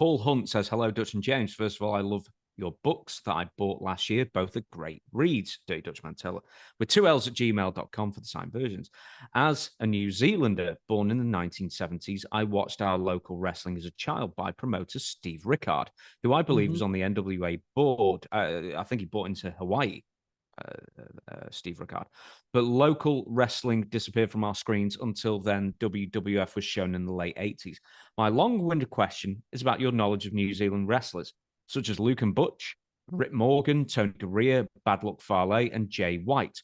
Paul Hunt says, hello, Dutch and James. First of all, I love your books that I bought last year. Both are great reads. Dirty Dutch Mantell with 2Ls at gmail.com for the signed versions. As a New Zealander born in the 1970s, I watched our local wrestling as a child by promoter Steve Rickard, who I believe was on the NWA board. I think he bought into Hawaii. Steve Rickard. But local wrestling disappeared from our screens until then. WWF was shown in the late 80s. My long-winded question is about your knowledge of New Zealand wrestlers, such as Luke and Butch, Rip Morgan, Tony Garea, Bad Luck Fale, and Jay White.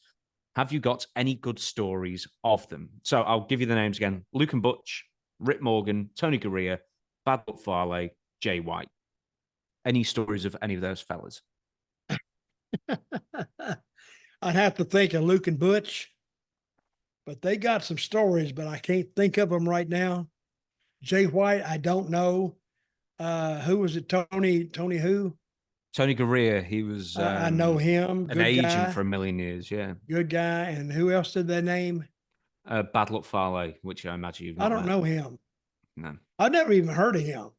Have you got any good stories of them? So I'll give you the names again. Luke and Butch, Rip Morgan, Tony Garea, Bad Luck Fale, Jay White. Any stories of any of those fellas? I'd have to think of Luke and Butch, but they got some stories, but I can't think of them right now. Jay White, I don't know. Who was it? Tony who? Tony Garea. He was I know him. Good an agent guy. For a million years. Yeah. Good guy. And who else did they name? Bad Luck Fale, which I imagine you've not I don't met. know him. No. I've never even heard of him.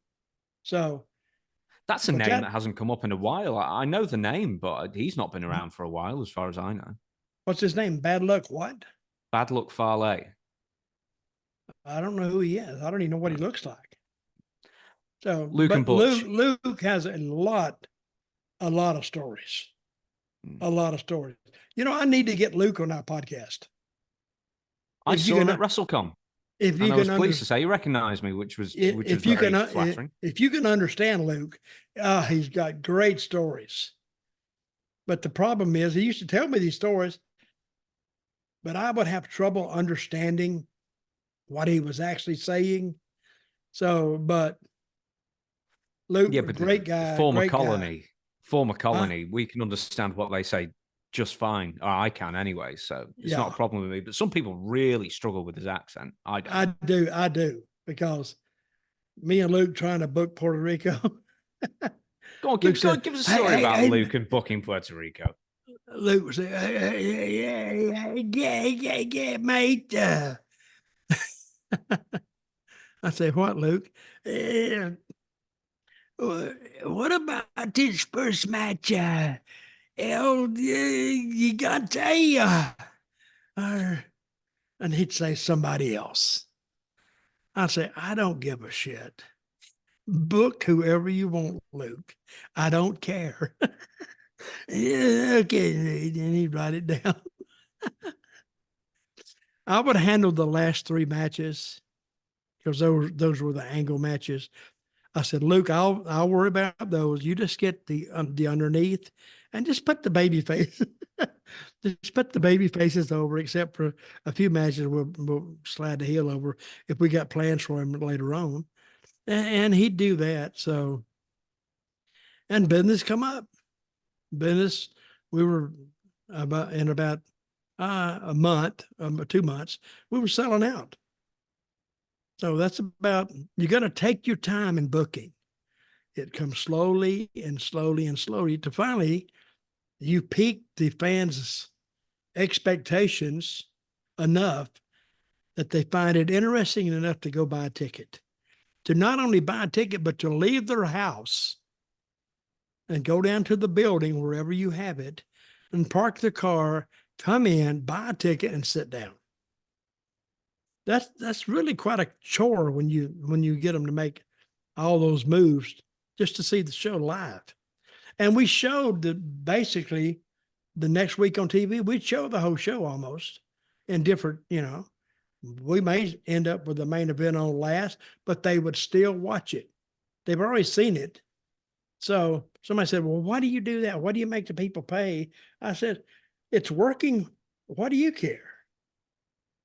So that's a name that hasn't come up in a while. I know the name, but he's not been around for a while, as far as I know. What's his name? Bad Luck what? Bad Luck Fale. I don't know who he is. I don't even know what he looks like. So Luke and Butch. Luke has a lot of stories. A lot of stories. You know, I need to get Luke on our podcast. I saw him at WrestleCon. If you and I was can pleased to say he recognized me, which was very flattering. If you can understand Luke, he's got great stories. But the problem is, he used to tell me these stories, but I would have trouble understanding what he was actually saying. So, but Luke, great guy, former colony. We can understand what they say just fine. Or I can anyway, so it's not a problem with me. But some people really struggle with his accent. I do, because me and Luke trying to book Puerto Rico. Go on, give us a story about Luke and booking Puerto Rico. Luke was saying, yeah, mate. I say, what, Luke? What about this first match? El Gigante? And he'd say somebody else. I'd say, I don't give a shit. Book whoever you want, Luke. I don't care. Yeah, okay. And he'd write it down. I would handle the last three matches because those were the angle matches. I said, Luke, I'll worry about those. You just get the underneath and just put the baby face. Just put the baby faces over, except for a few matches we'll slide the heel over if we got plans for him later on. And he'd do that. So, and business come up. Business, we were about a month, 2 months, we were selling out. So that's about, you got to take your time in booking. It comes slowly and slowly and slowly to finally you pique the fans' expectations enough that they find it interesting enough to go buy a ticket. To not only buy a ticket, but to leave their house and go down to the building, wherever you have it, and park the car, come in, buy a ticket, and sit down. That's really quite a chore when you get them to make all those moves just to see the show live. And we showed basically the next week on TV, we'd show the whole show almost in different, we may end up with the main event on last, but they would still watch it. They've already seen it. So somebody said, well, why do you do that? Why do you make the people pay? I said, it's working. Why do you care?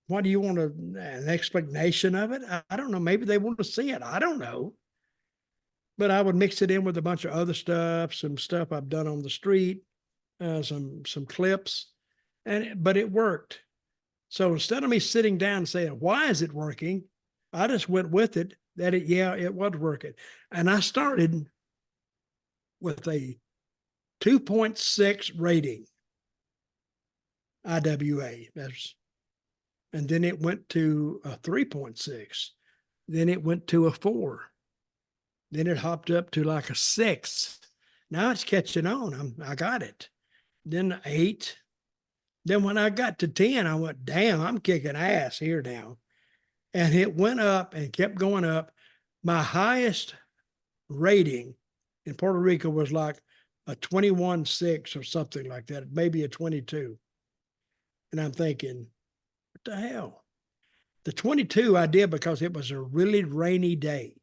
Why do you want an explanation of it? I don't know. Maybe they want to see it. I don't know. But I would mix it in with a bunch of other stuff, some stuff I've done on the street, some clips, but it worked. So instead of me sitting down and saying, why is it working? I just went with it, it was working. And I started with a 2.6 rating, IWA. And then it went to a 3.6. Then it went to a 4. Then it hopped up to like a 6. Now it's catching on. I got it. Then 8. Then when I got to 10, I went, damn, I'm kicking ass here now. And it went up and kept going up. My highest rating in Puerto Rico was like a 21.6 or something like that, maybe a 22. And I'm thinking, what the hell? The 22 I did because it was a really rainy day.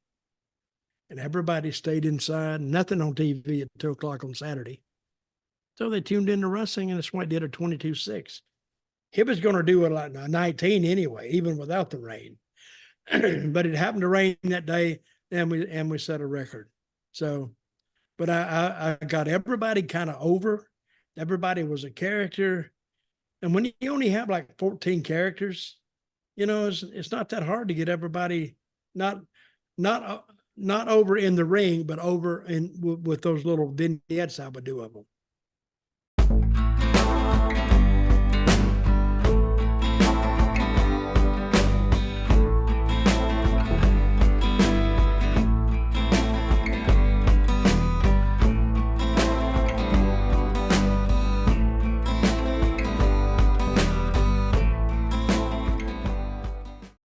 And everybody stayed inside, nothing on TV at 2 o'clock on Saturday. So they tuned into wrestling, and that's why it did a 22.6. He was going to do it like a 19 anyway, even without the rain. But it happened to rain that day, and we set a record. So, but I got everybody kind of over. Everybody was a character. And when you only have like 14 characters, you know, it's not that hard to get everybody not over in the ring, but over in with those little vignettes I would do of them.